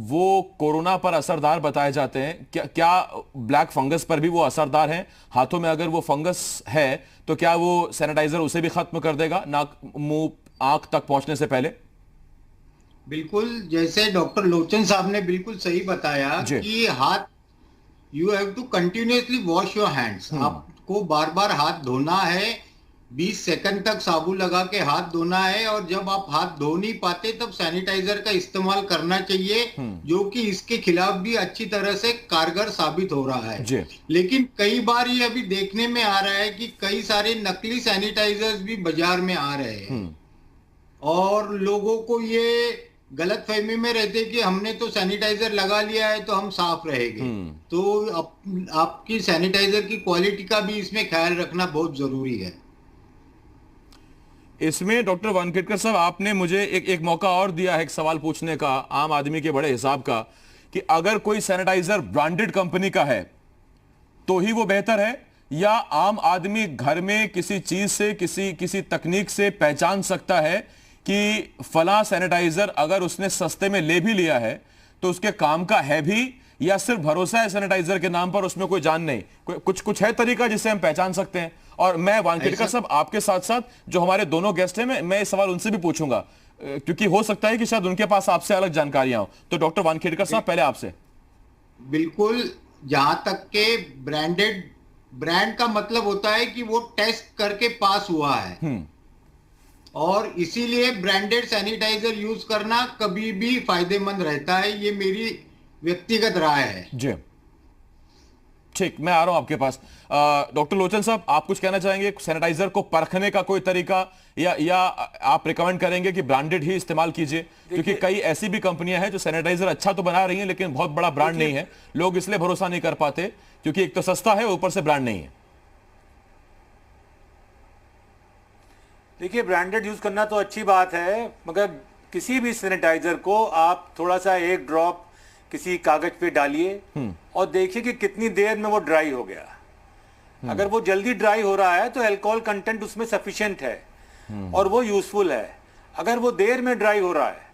वो कोरोना पर असरदार बताए जाते हैं। क्या ब्लैक फंगस पर भी वो असरदार हैं? हाथों में अगर वो फंगस है तो क्या वो सैनिटाइजर उसे भी खत्म कर देगा नाक, मुंह, आंख तक पहुंचने से पहले? बिल्कुल, जैसे डॉक्टर लोचन साहब ने बिल्कुल सही बताया कि हाथ, you have to continuously wash your hands. आपको बार बार हाथ धोना है, 20 सेकंड तक साबुन लगा के हाथ धोना है, और जब आप हाथ धो नहीं पाते तब सैनिटाइजर का इस्तेमाल करना चाहिए, जो कि इसके खिलाफ भी अच्छी तरह से कारगर साबित हो रहा है। जी। लेकिन कई बार ये अभी देखने में आ रहा है कि कई सारे नकली सैनिटाइजर्स भी बाजार में आ रहे हैं, और लोगों को ये गलतफहमी में रहते कि हमने तो सैनिटाइजर लगा लिया है तो हम साफ रहेंगे। तो आपकी सैनिटाइजर की क्वालिटी का भी इसमें ख्याल रखना बहुत जरूरी है। इसमें डॉक्टर वानखेड़कर साहब, आपने मुझे एक मौका और दिया है एक सवाल पूछने का, आम आदमी के बड़े हिसाब का, कि अगर कोई सैनिटाइजर ब्रांडेड कंपनी का है तो ही वो बेहतर है, या आम आदमी घर में किसी चीज से, किसी तकनीक से पहचान सकता है कि फला सैनिटाइजर अगर उसने सस्ते में ले भी लिया है तो उसके काम का है भी, या सिर्फ भरोसा है सैनिटाइजर के नाम पर, उसमें कोई जान नहीं? कुछ है तरीका जिससे हम पहचान सकते हैं? और मैं वानखेड़कर साहब आपके साथ साथ जो हमारे दोनों गेस्ट हैं, मैं इस सवाल उनसे भी पूछूंगा, क्योंकि हो सकता है कि शायद उनके पास आपसे अलग जानकारियां हो। तो डॉक्टर वानखेड़कर साहब, पहले आपसे। बिल्कुल, जहां तक के ब्रांड का मतलब होता है कि वो टेस्ट करके पास हुआ है, और इसीलिए ब्रांडेड सैनिटाइजर यूज करना कभी भी फायदेमंद रहता है। ये मेरी व्यक्तिगत राय है। जी ठीक, मैं आ रहा हूं आपके पास। डॉक्टर लोचन साहब, आप कुछ कहना चाहेंगे? सैनिटाइजर को परखने का कोई तरीका, या आप रिकमेंड करेंगे कि ब्रांडेड ही इस्तेमाल कीजिए? क्योंकि कई ऐसी भी कंपनियां हैं जो सैनिटाइजर अच्छा तो बना रही हैं लेकिन बहुत बड़ा ब्रांड नहीं है, लोग इसलिए भरोसा नहीं कर पाते क्योंकि एक तो सस्ता है, ऊपर से ब्रांड नहीं है। देखिए, ब्रांडेड यूज करना तो अच्छी बात है, मगर किसी भी सैनिटाइजर को आप थोड़ा सा एक ड्रॉप किसी कागज पे डालिए और देखिए कि कितनी देर में वो ड्राई हो गया। अगर वो जल्दी ड्राई हो रहा है तो अल्कोहल कंटेंट उसमें सफिशिएंट है और वो यूजफुल है। अगर वो देर में ड्राई हो रहा है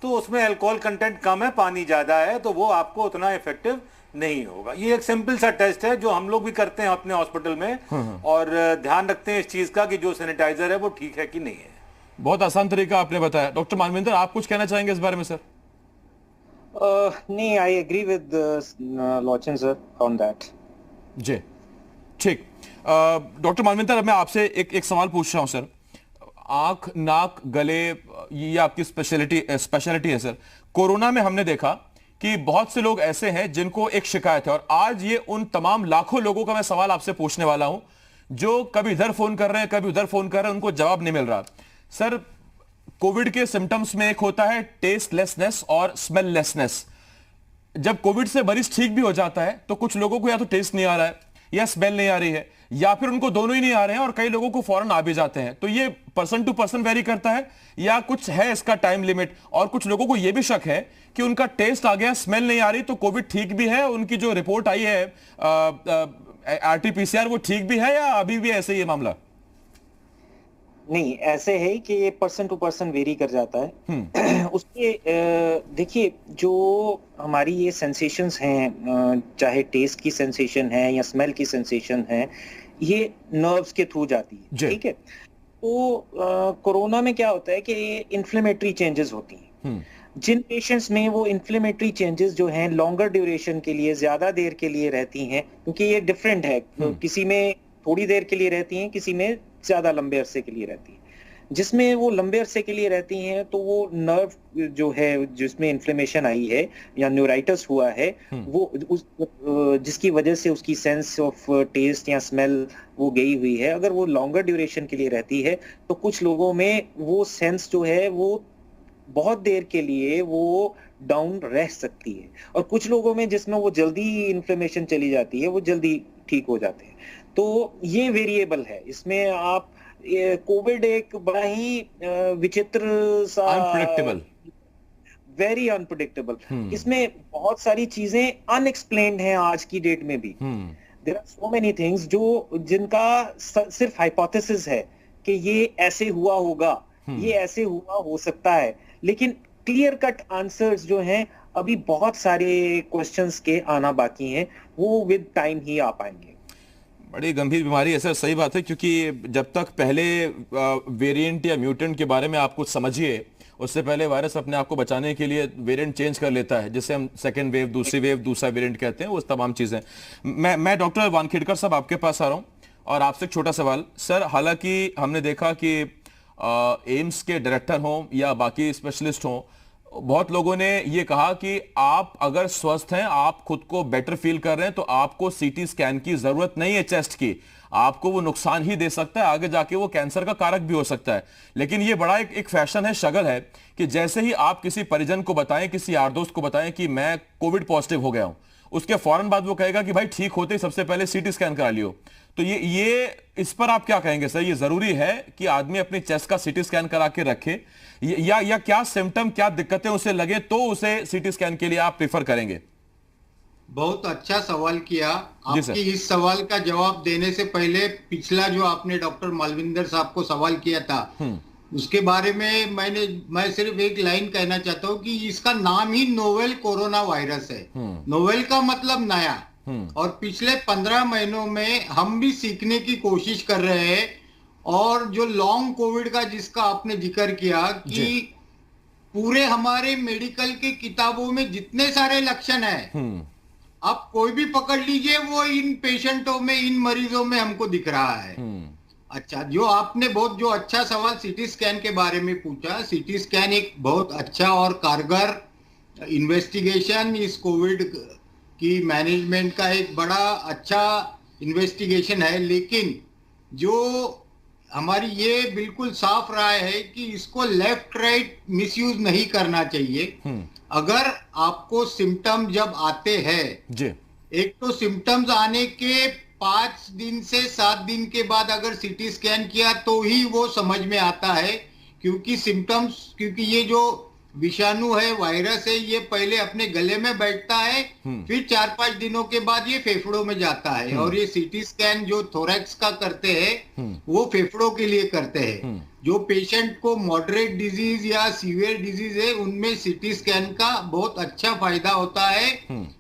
तो उसमें अल्कोहल कंटेंट कम है, पानी ज्यादा है, तो वो आपको उतना इफेक्टिव नहीं होगा। ये एक सिंपल सा टेस्ट है जो हम लोग भी करते हैं अपने हॉस्पिटल में, और ध्यान रखते हैं इस चीज का कि जो सैनिटाइजर है वो ठीक है कि नहीं है। बहुत आसान तरीका आपने बताया। डॉक्टर मानविंदर, आप कुछ कहना चाहेंगे इस बारे में? सर नहीं, I agree with Lochan sir on that. जी ठीक। डॉक्टर मानविंदर, अब मैं आपसे एक सवाल पूछ रहा हूं सर। आंख, नाक, गले, ये आपकी स्पेशलिटी है सर। कोरोना में हमने देखा कि बहुत से लोग ऐसे हैं जिनको एक शिकायत है, और आज ये उन तमाम लाखों लोगों का मैं सवाल आपसे पूछने वाला हूं जो कभी इधर फोन कर रहे हैं, कभी उधर फोन कर रहे हैं, उनको जवाब नहीं मिल रहा। सर, कोविड के सिम्टम्स में एक होता है टेस्टलेसनेस और स्मेललेसनेस। जब कोविड से मरीज ठीक भी हो जाता है तो कुछ लोगों को या तो टेस्ट नहीं आ रहा है, या स्मेल नहीं आ रही है, या फिर उनको दोनों ही नहीं आ रहे हैं, और कई लोगों को फौरन आ भी जाते हैं। तो ये पर्सन टू पर्सन वेरी करता है, या कुछ है इसका टाइम लिमिट? और कुछ लोगों को यह भी शक है कि उनका टेस्ट आ गया, स्मेल नहीं आ रही, तो कोविड ठीक भी है, उनकी जो रिपोर्ट आई है RT-PCR वो ठीक भी है, या अभी भी ऐसे ही है मामला? नहीं, ऐसे है कि ये पर्सन टू पर्सन वेरी कर जाता है। उसके देखिए, जो हमारी ये सेंसेशंस हैं, चाहे टेस्ट की सेंसेशन है या स्मेल की सेंसेशन है, ये नर्व्स के थ्रू जाती है, ठीक है। तो कोरोना में क्या होता है कि इन्फ्लेमेटरी चेंजेस होती हैं। जिन पेशेंट्स में वो इन्फ्लेमेटरी चेंजेस जो हैं लॉन्गर ड्यूरेशन के लिए, ज्यादा देर के लिए रहती हैं, क्योंकि ये डिफरेंट है, किसी में थोड़ी देर के लिए रहती हैं, किसी में ज्यादा लंबे अरसे के लिए रहती है। जिसमें वो लंबे अरसे के लिए रहती हैं तो वो नर्व जो है जिसमें इन्फ्लेमेशन आई है या न्यूराइटिस हुआ है, वो जिसकी वजह से उसकी सेंस ऑफ टेस्ट या स्मेल वो गई हुई है, अगर वो लॉन्गर ड्यूरेशन के लिए रहती है तो कुछ लोगों में वो सेंस जो है वो बहुत देर के लिए वो डाउन रह सकती है, और कुछ लोगों में जिसमें वो जल्दी इन्फ्लेमेशन चली जाती है वो जल्दी ठीक हो जाते हैं। तो ये वेरिएबल है इसमें। आप कोविड एक बड़ा ही विचित्र सा, अनप्रेडिक्टेबल, वेरी अनप्रेडिक्टेबल, इसमें बहुत सारी चीजें अनएक्सप्लेन्ड हैं आज की डेट में भी। There are so many things जिनका सिर्फ हाइपोथेसिस है कि ये ऐसे हुआ होगा, ये ऐसे हुआ हो सकता है, लेकिन क्लियर कट आंसर्स जो हैं अभी बहुत सारे क्वेश्चंस के आना बाकी हैं, वो विद टाइम ही आ पाएंगे। बड़ी गंभीर बीमारी है सर, सही बात है, क्योंकि जब तक पहले वेरिएंट या म्यूटेंट के बारे में आप कुछ समझिए, उससे पहले वायरस अपने आप को बचाने के लिए वेरिएंट चेंज कर लेता है, जिसे हम सेकेंड वेव, दूसरी वेव, दूसरा वेरिएंट कहते हैं, वो तमाम चीजें। मैं डॉक्टर वानखेड़कर साहब आपके पास आ रहा हूँ। और आपसे एक छोटा सवाल सर, हालांकि हमने देखा कि एम्स के डायरेक्टर हों या बाकी स्पेशलिस्ट हों, बहुत लोगों ने ये कहा कि आप अगर स्वस्थ हैं, आप खुद को बेटर फील कर रहे हैं, तो आपको सीटी स्कैन की जरूरत नहीं है चेस्ट की। आपको वो नुकसान ही दे सकता है, आगे जाके वो कैंसर का कारक भी हो सकता है। लेकिन ये बड़ा एक फैशन है, शगल है कि जैसे ही आप किसी परिजन को बताएं, किसी यार दोस्त को बताएं कि मैं कोविड पॉजिटिव हो गया हूं, उसके फौरन बाद वो कहेगा कि भाई ठीक होते ही सबसे पहले सीटी स्कैन करा लियो। तो ये इस पर आप क्या कहेंगे सर? ये जरूरी है कि आदमी अपनी चेस्ट का सीटी स्कैन करा के रखे, या क्या सिम्टम, क्या दिक्कतें उसे लगे तो उसे सीटी स्कैन के लिए आप प्रेफर करेंगे? बहुत अच्छा सवाल किया जी आपकी। इस सवाल का जवाब देने से पहले पिछला जो आपने डॉक्टर मालविंदर साहब को सवाल किया था, उसके बारे में मैं सिर्फ एक लाइन कहना चाहता हूँ कि इसका नाम ही नोवेल कोरोना वायरस है। नोवेल का मतलब नया, और पिछले 15 महीनों में हम भी सीखने की कोशिश कर रहे हैं। और जो लॉन्ग कोविड का जिसका आपने जिक्र किया कि पूरे हमारे मेडिकल के किताबों में जितने सारे लक्षण है, आप कोई भी पकड़ लीजिए, वो इन पेशेंटों में, इन मरीजों में हमको दिख रहा है। अच्छा, जो आपने जो अच्छा सवाल सीटी स्कैन के बारे में पूछा, सीटी स्कैन एक बहुत अच्छा और कारगर इन्वेस्टिगेशन इस कोविड की मैनेजमेंट का एक बड़ा अच्छा इन्वेस्टिगेशन है। लेकिन जो हमारी ये बिल्कुल साफ राय है कि इसको लेफ्ट राइट मिसयूज नहीं करना चाहिए। अगर आपको सिम्टम जब आते हैं, एक तो सिम्टम्स आने के 5 दिन से 7 दिन के बाद अगर सीटी स्कैन किया तो ही वो समझ में आता है, क्योंकि ये जो विषाणु है, वायरस है, ये पहले अपने गले में बैठता है, फिर 4-5 दिनों के बाद ये फेफड़ों में जाता है। और ये सीटी स्कैन जो थोरैक्स का करते हैं, वो फेफड़ों के लिए करते हैं। जो पेशेंट को मॉडरेट डिजीज या सीवियर डिजीज है, उनमें सीटी स्कैन का बहुत अच्छा फायदा होता है।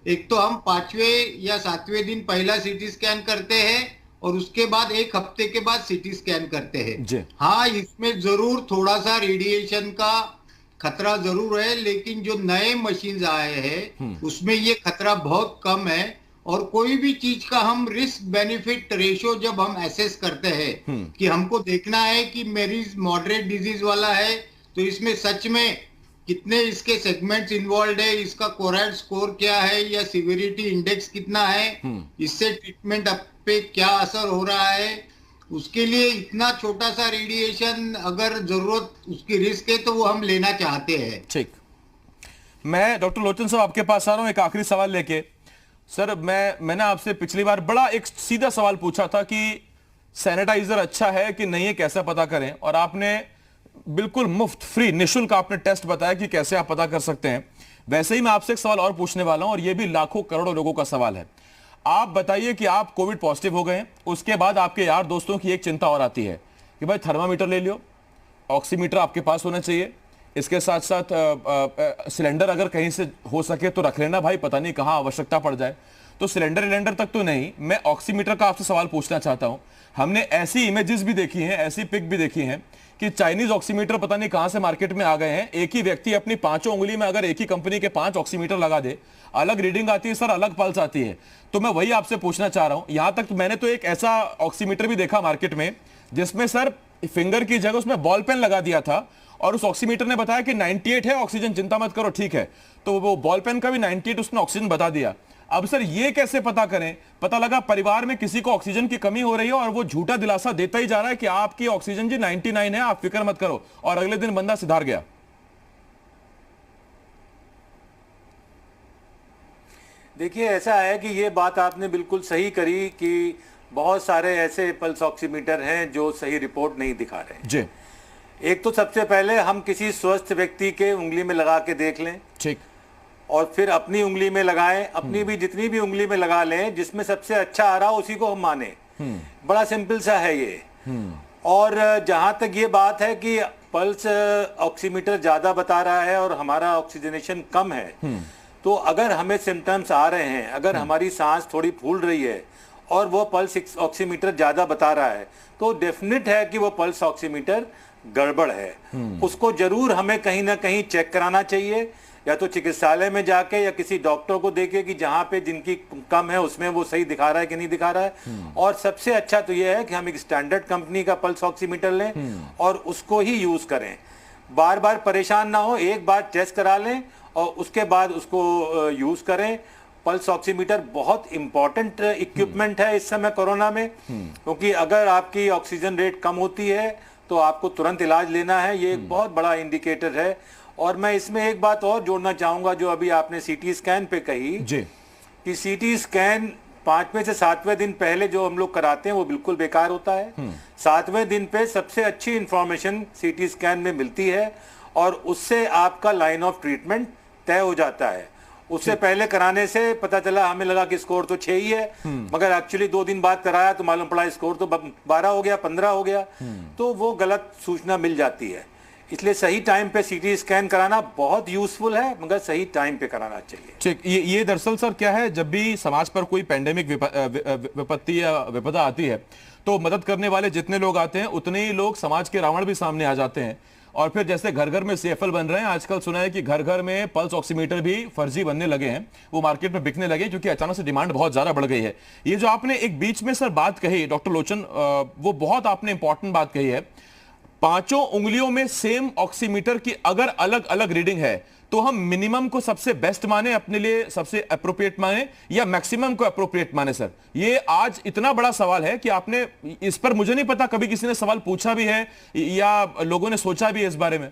एक तो हम 5वें या 7वें दिन पहला सीटी स्कैन करते हैं और उसके बाद 1 हफ्ते के बाद सीटी स्कैन करते हैं। हाँ, इसमें जरूर थोड़ा सा रेडिएशन का खतरा जरूर है, लेकिन जो नए मशीन आए हैं उसमें ये खतरा बहुत कम है। और कोई भी चीज का हम रिस्क बेनिफिट रेशियो जब हम एसेस करते हैं कि हमको देखना है कि मरीज मॉडरेट डिजीज वाला है, तो इसमें सच में कितने इसके सेगमेंट्स इन्वॉल्व है, इसका कोरैड स्कोर क्या है या सिवियरिटी इंडेक्स कितना है, इससे ट्रीटमेंट पे क्या असर हो रहा है, उसके लिए इतना छोटा सा रेडिएशन अगर जरूरत उसकी रिस्क है तो वो हम लेना चाहते हैं। ठीक, मैं डॉक्टर लोचन साहब आपके पास आ रहा हूं एक आखिरी सवाल लेके। सर, मैंने आपसे पिछली बार बड़ा एक सीधा सवाल पूछा था कि सैनिटाइजर अच्छा है कि नहीं है, कैसे पता करें, और आपने बिल्कुल मुफ्त, फ्री, निशुल्क आपने टेस्ट बताया कि कैसे आप पता कर सकते हैं। वैसे ही मैं आपसे एक सवाल और पूछने वाला हूं, और यह भी लाखों करोड़ों लोगों का सवाल है। आप बताइए कि आप कोविड पॉजिटिव हो गए हैं, उसके बाद आपके यार दोस्तों की एक चिंता और आती है कि भाई थर्मामीटर ले लियो, ऑक्सीमीटर आपके पास होना चाहिए, इसके साथ साथ सिलेंडर अगर कहीं से हो सके तो रख लेना भाई, पता नहीं कहां आवश्यकता पड़ जाए। तो सिलेंडर तक तो नहीं, मैं ऑक्सीमीटर का आपसे सवाल पूछना चाहता हूं। हमने ऐसी इमेजेस भी देखी हैं, ऐसी पिक भी देखी हैं कि चाइनीज ऑक्सीमीटर पता नहीं कहां से मार्केट में आ गए हैं। एक ही व्यक्ति अपनी 5 उंगली में अगर एक ही कंपनी के 5 ऑक्सीमीटर लगा दे, अलग रीडिंग आती है सर, अलग पल्स आती है। तो मैं वही आपसे पूछना चाह रहा हूं, यहां तक मैंने तो एक ऐसा ऑक्सीमीटर भी देखा मार्केट में जिसमें सर फिंगर की जगह उसमें बॉल पेन लगा दिया था, और उस ऑक्सीमीटर ने बताया कि 98 है ऑक्सीजन, चिंता मत करो, ठीक है। तो वो बॉल पेन का भी 98 उसने ऑक्सीजन बता दिया। अब सर ये कैसे पता करें? पता लगा परिवार में किसी को ऑक्सीजन की कमी हो रही है और वो झूठा दिलासा देता ही जा रहा है कि आपकी ऑक्सीजन जी 99 है, आप फिक्र मत करो, और अगले दिन बंदा सुधार गया। देखिए, ऐसा है कि ये बात आपने बिल्कुल सही करी कि बहुत सारे ऐसे पल्स ऑक्सीमीटर हैं जो सही रिपोर्ट नहीं दिखा रहे जी। एक तो सबसे पहले हम किसी स्वस्थ व्यक्ति के उंगली में लगा के देख लें, ठीक, और फिर अपनी उंगली में लगाएं, अपनी भी जितनी भी उंगली में लगा लें, जिसमें सबसे अच्छा आ रहा हो उसी को हम माने। बड़ा सिंपल सा है ये। और जहां तक ये बात है कि पल्स ऑक्सीमीटर ज्यादा बता रहा है और हमारा ऑक्सीजनेशन कम है, तो अगर हमें सिम्टम्स आ रहे हैं, अगर हमारी सांस थोड़ी फूल रही है और वो पल्स ऑक्सीमीटर ज्यादा बता रहा है, तो डेफिनेट है कि वो पल्स ऑक्सीमीटर गड़बड़ है। उसको जरूर हमें कहीं ना कहीं चेक कराना चाहिए। या तो चिकित्सालय में जाके या किसी डॉक्टर को देके कि जहां पे जिनकी कम है उसमें वो सही दिखा रहा है कि नहीं दिखा रहा है। और सबसे अच्छा तो ये है कि हम एक स्टैंडर्ड कंपनी का पल्स ऑक्सीमीटर लें और उसको ही यूज करें। बार बार परेशान ना हो, एक बार टेस्ट करा लें और उसके बाद उसको यूज करें। पल्स ऑक्सीमीटर बहुत इंपॉर्टेंट इक्विपमेंट है इस समय कोरोना में, क्योंकि अगर आपकी ऑक्सीजन रेट कम होती है तो आपको तुरंत इलाज लेना है। ये एक बहुत बड़ा इंडिकेटर है। और मैं इसमें एक बात और जोड़ना चाहूंगा जो अभी आपने सीटी स्कैन पे कही जी, कि सीटी स्कैन 5वें से 7वें दिन पहले जो हम लोग कराते हैं वो बिल्कुल बेकार होता है। 7वें दिन पे सबसे अच्छी इंफॉर्मेशन सीटी स्कैन में मिलती है और उससे आपका लाइन ऑफ ट्रीटमेंट तय हो जाता है। उससे पहले कराने से पता चला, हमें लगा कि स्कोर तो 6 ही है, मगर एक्चुअली 2 दिन बाद कराया तो मालूम पड़ा स्कोर तो 12 हो गया, 15 हो गया। तो वो गलत सूचना मिल जाती है। इसलिए सही टाइम पे सीटी स्कैन कराना बहुत यूजफुल है, मगर सही टाइम पे कराना चाहिए। ठीक, ये दरअसल सर क्या है, जब भी समाज पर कोई पैंडेमिक विपत्ति या विपदा आती है तो मदद करने वाले जितने लोग आते हैं उतने ही लोग समाज के रावण भी सामने आ जाते हैं। और फिर जैसे घर घर में CFL बन रहे हैं, आजकल सुना है कि घर घर में पल्स ऑक्सीमीटर भी फर्जी बनने लगे हैं, वो मार्केट में बिकने लगे क्योंकि अचानक से डिमांड बहुत ज्यादा बढ़ गई है। ये जो आपने एक बीच में सर बात कही डॉक्टर लोचन, वो बहुत आपने इंपॉर्टेंट बात कही है। 5 उंगलियों में सेम ऑक्सीमीटर की अगर अलग अलग रीडिंग है तो हम मिनिमम को सबसे बेस्ट माने, अपने लिए सबसे अप्रोप्रिएट माने, या मैक्सिमम को अप्रोप्रिएट माने? सर ये आज इतना बड़ा सवाल है कि आपने इस पर, मुझे नहीं पता कभी किसी ने सवाल पूछा भी है या लोगों ने सोचा भी है इस बारे में।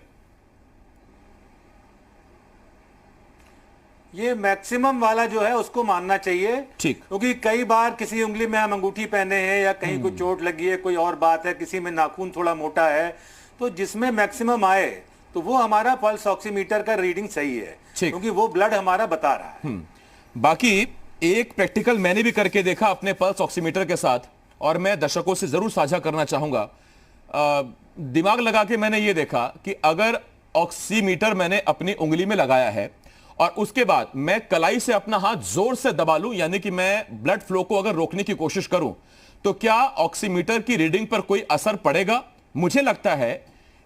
ये मैक्सिमम वाला जो है उसको मानना चाहिए, ठीक। क्योंकि कई बार किसी उंगली में हम अंगूठी पहने हैं या कहीं कोई चोट लगी है, कोई और बात है, किसी में नाखून थोड़ा मोटा है, तो जिसमें मैक्सिमम आए तो वो हमारा पल्स ऑक्सीमीटर का रीडिंग सही है, क्योंकि वो ब्लड हमारा बता रहा है। बाकी एक प्रैक्टिकल मैंने भी करके देखा अपने पल्स ऑक्सीमीटर के साथ, और मैं दर्शकों से जरूर साझा करना चाहूंगा। दिमाग लगा के मैंने ये देखा कि अगर ऑक्सीमीटर मैंने अपनी उंगली में लगाया है और उसके बाद मैं कलाई से अपना हाथ जोर से दबा लूं, यानी कि मैं ब्लड फ्लो को अगर रोकने की कोशिश करूं, तो क्या ऑक्सीमीटर की रीडिंग पर कोई असर पड़ेगा? मुझे लगता है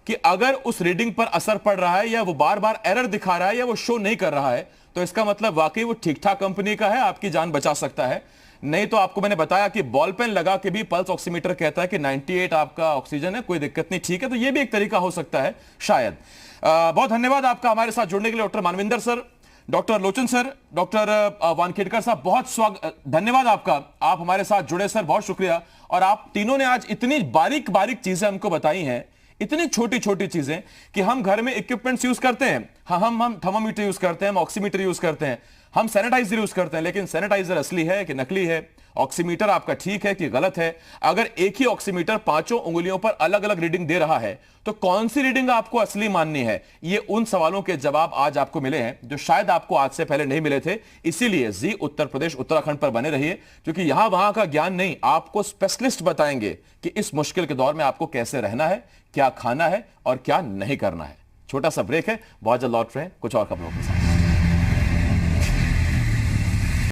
कि अगर उस रीडिंग पर असर पड़ रहा है या वो बार बार एरर दिखा रहा है या वो शो नहीं कर रहा है, तो इसका मतलब वाकई वो ठीक ठाक कंपनी का है, आपकी जान बचा सकता है। नहीं तो आपको मैंने बताया कि बॉल पेन लगा के भी पल्स ऑक्सीमीटर कहता है कि 98 आपका ऑक्सीजन है, कोई दिक्कत नहीं, ठीक है। तो ये भी एक तरीका हो सकता है शायद। बहुत धन्यवाद आपका हमारे साथ जुड़ने के लिए डॉक्टर मानविंदर सर, डॉक्टर लोचन सर, डॉक्टर वानखेड़कर साहब, बहुत धन्यवाद आपका, आप हमारे साथ जुड़े सर, बहुत शुक्रिया। और आप तीनों ने आज इतनी बारीक बारीक चीजें हमको बताई हैं, इतनी छोटी छोटी चीजें कि हम घर में इक्विपमेंट्स यूज करते हैं, हम थर्मामीटर यूज करते हैं, हम ऑक्सीमीटर यूज करते हैं, हम सैनिटाइजर यूज करते हैं, लेकिन सैनिटाइजर असली है कि नकली है? ऑक्सीमीटर आपका ठीक है कि गलत है? अगर एक ही ऑक्सीमीटर 5 उंगलियों पर अलग अलग रीडिंग दे रहा है तो कौन सी रीडिंग आपको असली माननी है? ये उन सवालों के जवाब आज आपको मिले हैं जो शायद आपको आज से पहले नहीं मिले थे। इसीलिए जी उत्तर प्रदेश उत्तराखंड पर बने रहिए, क्योंकि यहां वहां का ज्ञान नहीं, आपको स्पेशलिस्ट बताएंगे कि इस मुश्किल के दौर में आपको कैसे रहना है, क्या खाना है और क्या नहीं करना है। छोटा सा ब्रेक है, बहुत जल्द लौट रहे हैं कुछ और खबरों के साथ।